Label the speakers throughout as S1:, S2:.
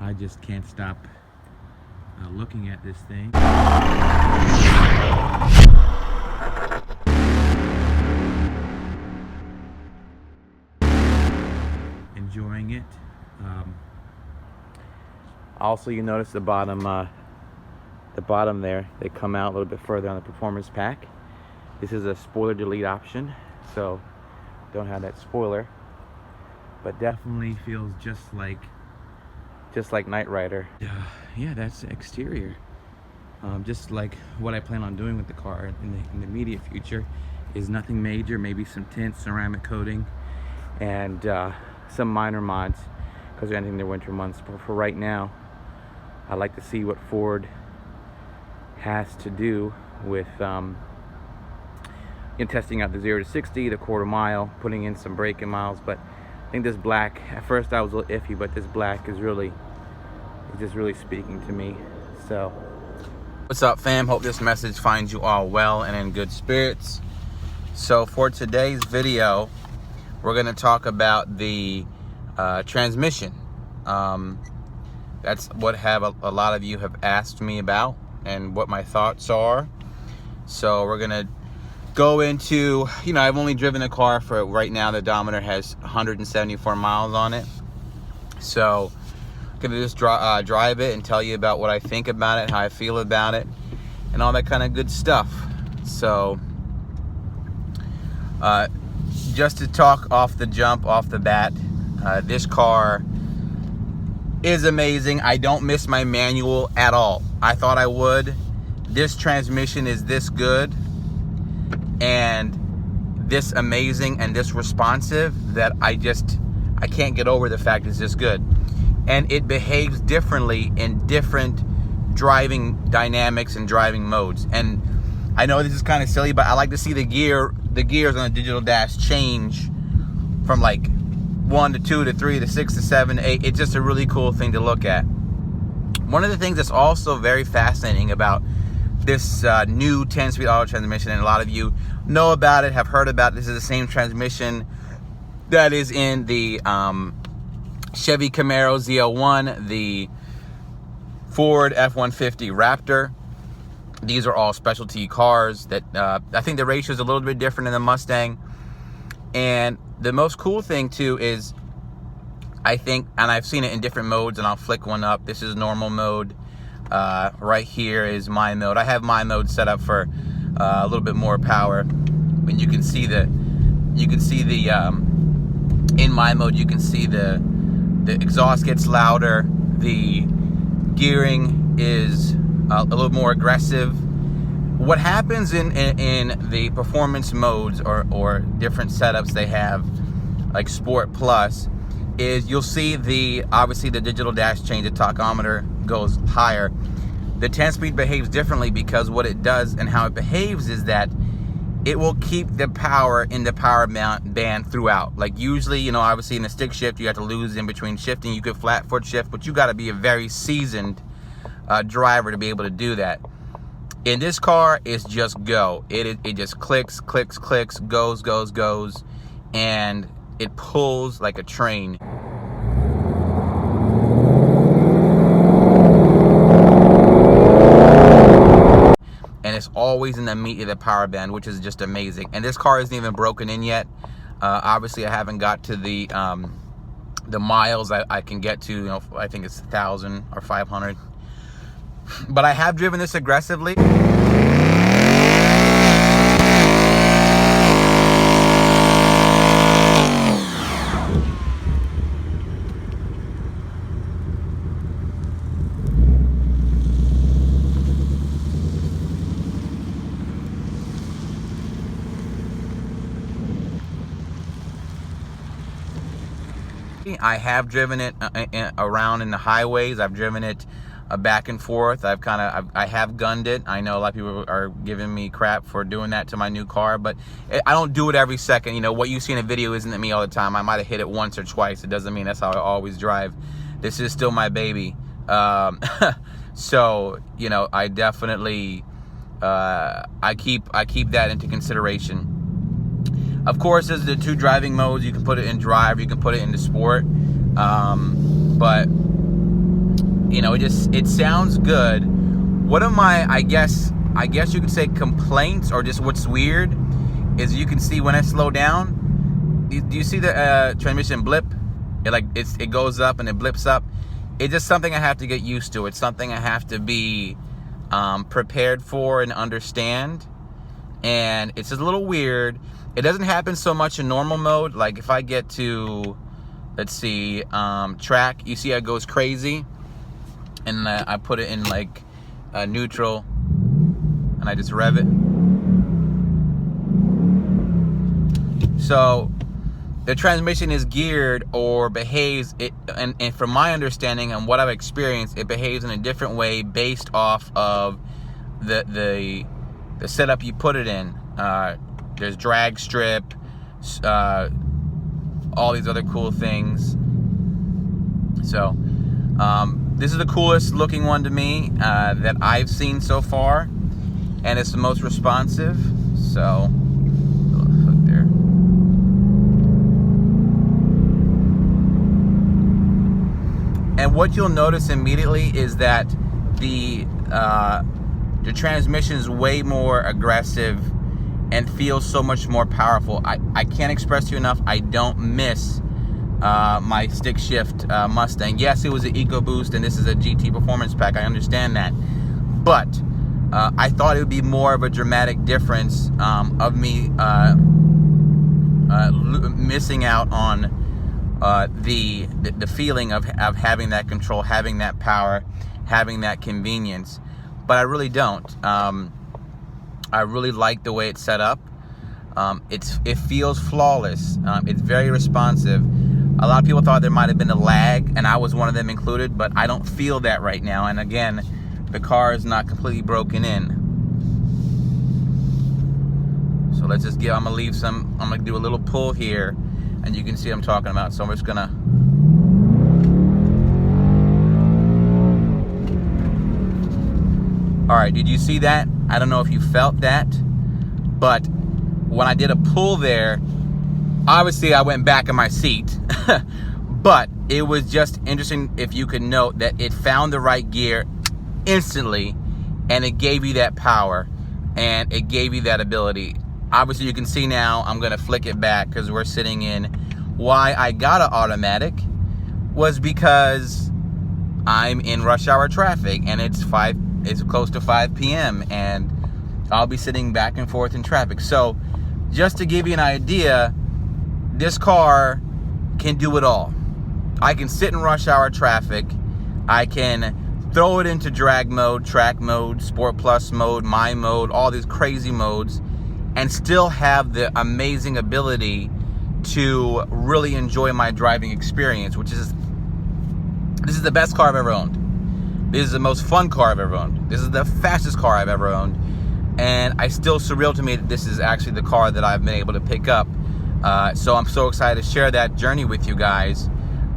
S1: I just can't stop looking at this thing. Enjoying it. Also, you notice the bottom there, they come out a little bit further on the performance pack. This is a spoiler delete option, so don't have that spoiler, but definitely feels just like Knight Rider. Yeah, that's the exterior. Just like what I plan on doing with the car in the immediate future is nothing major, maybe some tint, ceramic coating, and some minor mods because they're ending their winter months. But for right now, I'd like to see what Ford has to do with in testing out the 0 to 60, the quarter mile, putting in some braking miles. But I think this black, at first I was a little iffy, but this black is just really speaking to me. So what's up, fam? Hope this message finds you all well and in good spirits. So for today's video, we're going to talk about the transmission. That's what a lot of you have asked me about and what my thoughts are. So we're going to go into, I've only driven the car for, right now the odometer has 174 miles on it. So I'm going to just drive it and tell you about what I think about it, how I feel about it, and all that kind of good stuff. So just to talk off the bat, this car is amazing. I don't miss my manual at all. I thought I would. This transmission is this good and this amazing and this responsive that I can't get over the fact it's this good. And it behaves differently in different driving dynamics and driving modes. And I know this is kind of silly, but I like to see the gears on the digital dash change from like 1 to 2 to 3 to 6 to 7 to 8. It's just a really cool thing to look at. One of the things that's also very fascinating about this new 10-speed auto transmission, and a lot of you know about it, have heard about it. This is the same transmission that is in the Chevy Camaro ZL1, the Ford F-150 Raptor. These are all specialty cars that I think the ratio is a little bit different in the Mustang. And the most cool thing too is, I think, and I've seen it in different modes, and I'll flick one up. This is normal mode. Right here is my mode. I have my mode set up for a little bit more power. And you can see the in my mode, you can see the exhaust gets louder. The gearing is a little more aggressive. What happens in the performance modes or different setups they have, like Sport Plus, is you'll see obviously the digital dash change, the tachometer goes higher. The 10-speed behaves differently because what it does and how it behaves is that it will keep the power in the power band throughout. Like usually, obviously in the stick shift, you have to lose in between shifting. You could flat foot shift, but you got to be a very seasoned driver to be able to do that. In this car, it's just go. It just clicks, goes, and it pulls like a train. And it's always in the meat of the power band, which is just amazing. And this car isn't even broken in yet. Obviously, I haven't got to the miles I can get to. I think it's 1,000 or 500. But I have driven this aggressively. I have driven it around in the highways. I've driven it back and forth. I have gunned it. I know a lot of people are giving me crap for doing that to my new car, but I don't do it every second. What you see in a video isn't me all the time. I might have hit it once or twice. It doesn't mean that's how I always drive. This is still my baby. So, I definitely, I keep that into consideration. Of course, there's the two driving modes. You can put it in drive, you can put it into sport. But You know, it sounds good. One of my, I guess you could say complaints, or just what's weird, is you can see when I slow down, do you see the transmission blip? It goes up and it blips up. It's just something I have to get used to. It's something I have to be prepared for and understand. And it's just a little weird. It doesn't happen so much in normal mode. Like if I get to, let's see, track, you see how it goes crazy, and I put it in like neutral, and I just rev it. So the transmission is geared or behaves, and from my understanding and what I've experienced, it behaves in a different way based off of the setup you put it in. There's drag strip, all these other cool things. So this is the coolest looking one to me that I've seen so far, and it's the most responsive. So look there. And what you'll notice immediately is that the transmission is way more aggressive and feels so much more powerful. I can't express to you enough, I don't miss my stick shift Mustang. Yes, it was an EcoBoost and this is a GT Performance Pack, I understand that. But I thought it would be more of a dramatic difference of me missing out on the feeling of having that control, having that power, having that convenience. But I really don't. I really like the way it's set up. It feels flawless. It's very responsive. A lot of people thought there might have been a lag, and I was one of them included, but I don't feel that right now. And again, the car is not completely broken in. So let's just I'm gonna do a little pull here, and you can see what I'm talking about. So I'm just gonna, all right, did you see that? I don't know if you felt that, but when I did a pull there, obviously I went back in my seat, but it was just interesting if you could note that it found the right gear instantly, and it gave you that power, and it gave you that ability. Obviously you can see now, I'm gonna flick it back because we're sitting in. Why I got an automatic was because I'm in rush hour traffic, and it's close to 5 p.m. and I'll be sitting back and forth in traffic. So just to give you an idea, this car can do it all. I can sit in rush hour traffic. I can throw it into drag mode, track mode, Sport Plus mode, my mode, all these crazy modes, and still have the amazing ability to really enjoy my driving experience, which is, this is the best car I've ever owned. This is the most fun car I've ever owned. This is the fastest car I've ever owned. And it's still surreal to me that this is actually the car that I've been able to pick up. So I'm so excited to share that journey with you guys.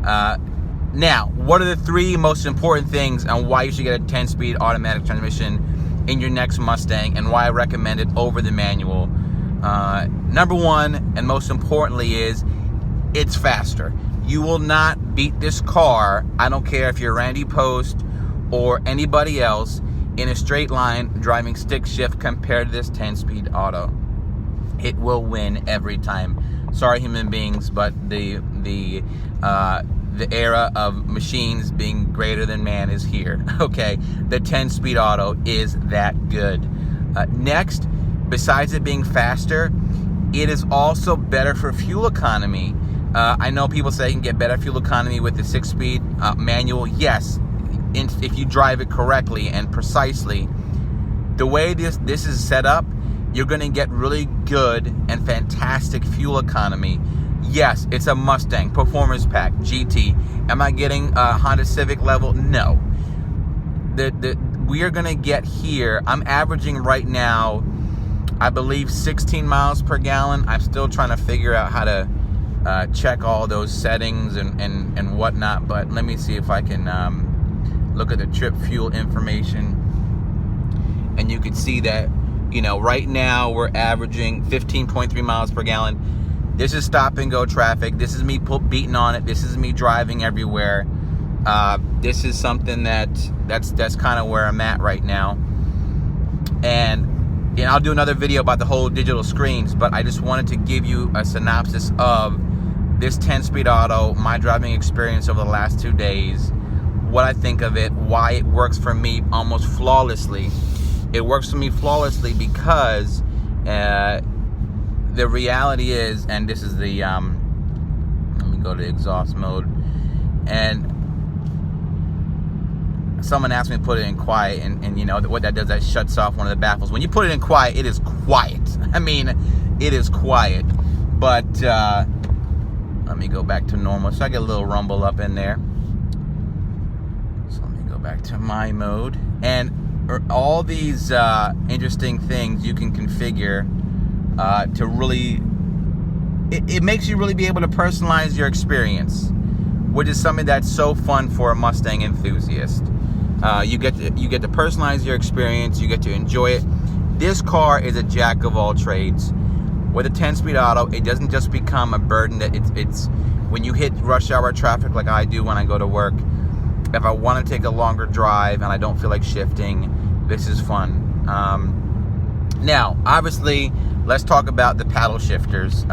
S1: Now, what are the 3 most important things on why you should get a 10-speed automatic transmission in your next Mustang, and why I recommend it over the manual? Number 1, and most importantly, is it's faster. You will not beat this car, I don't care if you're Randy Post or anybody else, in a straight line driving stick shift compared to this 10-speed auto. It will win every time. Sorry, human beings, but the era of machines being greater than man is here. Okay, the 10-speed auto is that good. Next, besides it being faster, it is also better for fuel economy. I know people say you can get better fuel economy with the 6-speed manual. Yes, if you drive it correctly and precisely. The way this is set up, you're going to get really good and fantastic fuel economy. Yes, it's a Mustang Performance Pack GT. Am I getting a Honda Civic level? No. We are going to get here, I'm averaging right now, I believe 16 miles per gallon. I'm still trying to figure out how to check all those settings and whatnot, but let me see if I can look at the trip fuel information, and you can see that, you know, right now we're averaging 15.3 miles per gallon. This is stop and go traffic. This is me beating on it. This is me driving everywhere. This is something that's kind of where I'm at right now. And I'll do another video about the whole digital screens, but I just wanted to give you a synopsis of this 10-speed auto, my driving experience over the last 2 days, what I think of it, why it works for me almost flawlessly. It works for me flawlessly because the reality is, and this is the, let me go to exhaust mode, and someone asked me to put it in quiet, and you know what that does, that shuts off one of the baffles. When you put it in quiet, it is quiet. I mean, it is quiet. But let me go back to normal. So I get a little rumble up in there. So let me go back to my mode. And all these interesting things you can configure to really, it makes you really be able to personalize your experience, which is something that's so fun for a Mustang enthusiast. You get to personalize your experience. You get to enjoy it. This car is a jack of all trades. With a 10-speed auto, it doesn't just become a burden. That it's when you hit rush hour traffic like I do when I go to work. If I want to take a longer drive and I don't feel like shifting, this is fun. Now, obviously, let's talk about the paddle shifters.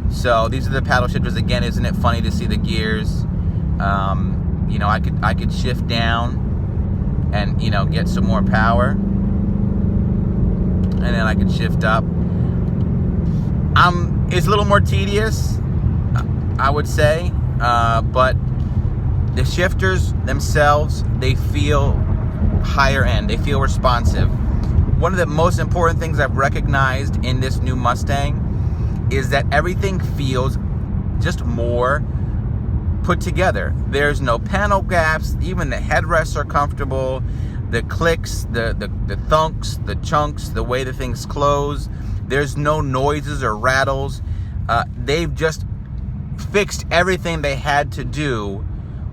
S1: So these are the paddle shifters again. Isn't it funny to see the gears? You know, I could shift down and, you know, get some more power, and then I could shift up. It's a little more tedious, I would say, but the shifters themselves, they feel higher end. They feel responsive. One of the most important things I've recognized in this new Mustang is that everything feels just more put together. There's no panel gaps. Even the headrests are comfortable. The clicks, the thunks, the chunks, the way the things close. There's no noises or rattles. They've just fixed everything they had to do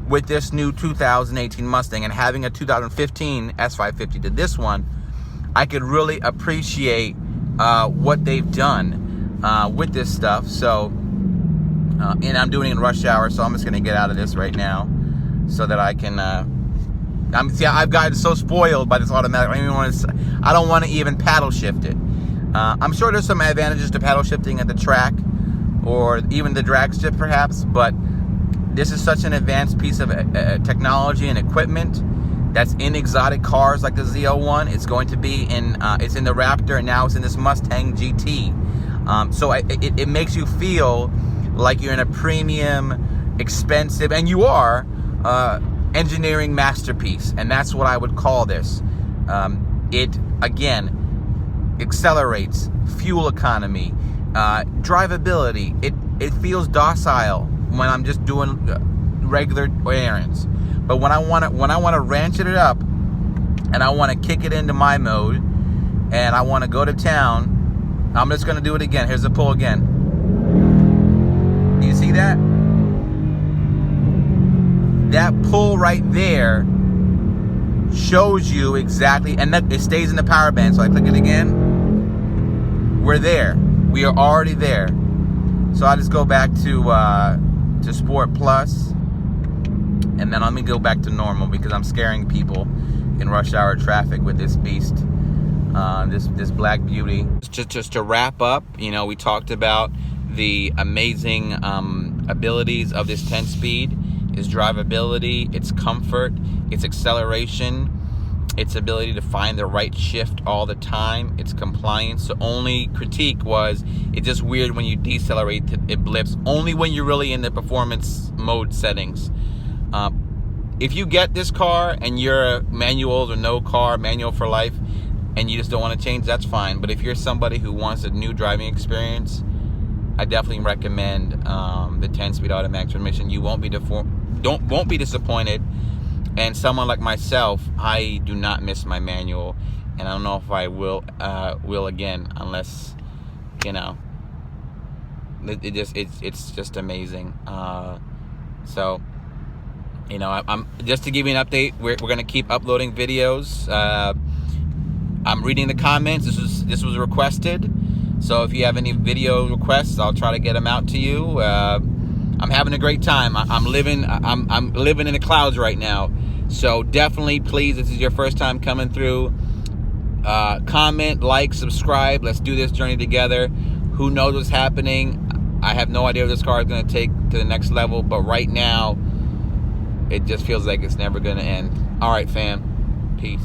S1: with this new 2018 Mustang. And having a 2015 S550 to this one, I could really appreciate what they've done with this stuff. So, and I'm doing it in rush hour, so I'm just gonna get out of this right now so that I can. I've gotten so spoiled by this automatic. I don't want to even paddle shift it. I'm sure there's some advantages to paddle shifting at the track, or even the drag strip perhaps, but this is such an advanced piece of technology and equipment that's in exotic cars like the Z01. It's going to be in, it's in the Raptor, and now it's in this Mustang GT. So it makes you feel like you're in a premium, expensive, and you are, engineering masterpiece. And that's what I would call this. It, again, accelerates, fuel economy, drivability. It feels docile when I'm just doing regular errands. But when I want to ratchet it up and I want to kick it into my mode and I want to go to town, I'm just going to do it again. Here's the pull again. Do you see that? That pull right there shows you exactly, and that it stays in the power band. So I click it again. We're there. We are already there. So I just go back to Sport Plus, and then let me go back to normal because I'm scaring people in rush hour traffic with this beast, this black beauty. Just to wrap up, you know, we talked about the amazing abilities of this 10-speed. Its drivability, its comfort, its acceleration, its ability to find the right shift all the time, its compliance. The only critique was it's just weird when you decelerate, it blips, only when you're really in the performance mode settings. If you get this car and you're a manual or no car, manual for life, and you just don't want to change, that's fine. But if you're somebody who wants a new driving experience, I definitely recommend the 10-speed automatic transmission. You won't be disappointed. And someone like myself, I do not miss my manual, and I don't know if I will again, unless, you know, it's just amazing. So, you know, I'm just to give you an update. We're gonna keep uploading videos. I'm reading the comments. This was requested. So if you have any video requests, I'll try to get them out to you. I'm having a great time. I'm living in the clouds right now. So definitely, please, this is your first time coming through. Comment, like, subscribe. Let's do this journey together. Who knows what's happening? I have no idea what this car is going to take to the next level, but right now, it just feels like it's never going to end. All right, fam. Peace.